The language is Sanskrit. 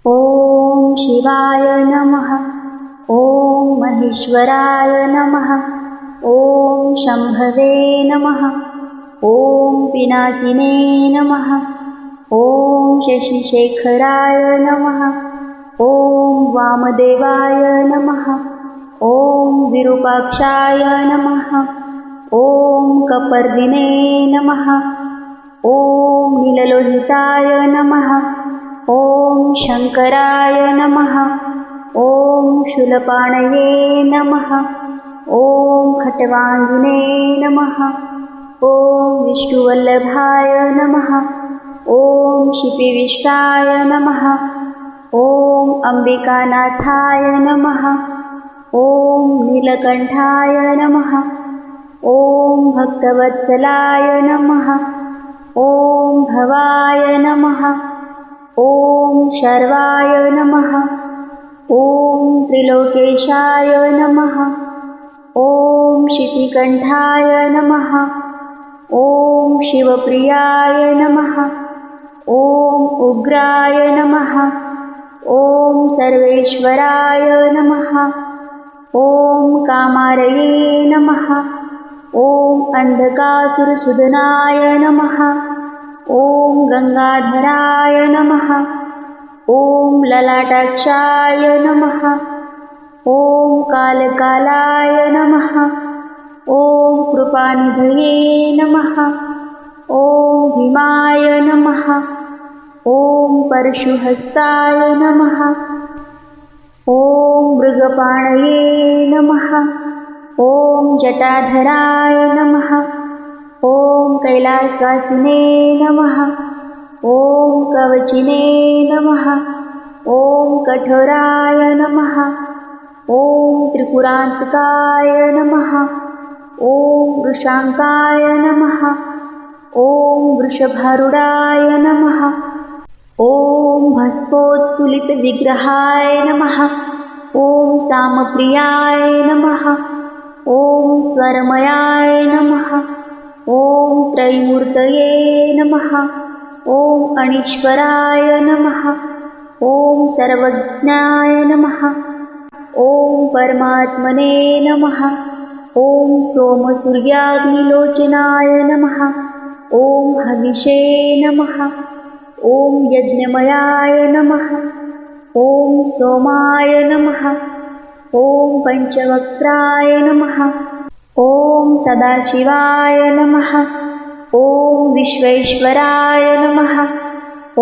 ॐ शिवाय नमः। ॐ महेश्वराय नमः। ॐ शम्भवे नमः। ॐ पिनाकिने नमः। ॐ शशिशेखराय नमः। ॐ वामदेवाय नमः। ॐ विरूपाक्षाय नमः। ॐ कपर्दिने नमः। ॐ नीललोहिताय नमः। ॐ शङ्कराय नमः। ॐ शूलपाणये नमः। ॐ खट्वाङ्गिने नमः। ॐ विष्णुवल्लभाय नमः। ॐ शिपिविष्टाय नमः। ॐ अम्बिकानाथाय नमः। ॐ नीलकण्ठाय नमः। ॐ भक्तवत्सलाय नमः। ॐ भवाय नमः। ॐ शर्वाय नमः। ॐ त्रिलोकेशाय नमः। ॐ शितिकण्ठाय नमः। ॐ शिवप्रियाय नमः। ॐ उग्राय नमः। ॐ सर्वेश्वराय नमः। ॐ कामारये नमः। ॐ अन्धकासुरसूदनाय नमः। ॐ गंगाधराय नमः। ॐ ललाटाक्षाय नमः। ॐ कालकालाय नमः। ॐ कृपानिधये नमः। ॐ भीमाय नमः। ॐ परशुहस्ताय नमः। ॐ मृगपाणये नमः। ॐ जटाधराय नमः। ॐ कैलासवासिने नमः। ॐ कवचिने नमः। ॐ कठोराय नमः। ॐ त्रिपुरान्तकाय नमः। ॐ वृषाङ्काय नमः। ॐ वृषभारूढाय नमः। ॐ भस्मोत्तुलितविग्रहाय नमः। ॐ सामप्रियाय नमः। ॐ स्वरमयाय नमः। ॐ त्रैमूर्तये नमः। ॐ अनीश्वराय नमः। ॐ सर्वज्ञाय नमः। ॐ परमात्मने नमः। ॐ सोमसूर्याग्निलोचनाय नमः। ॐ हविषे नमः। ॐ यज्ञमयाय नमः। ॐ सोमाय नमः। ॐ पञ्चवक्त्राय नमः। ॐ सदाशिवाय नमः। ॐ विश्वेश्वराय नमः। ॐ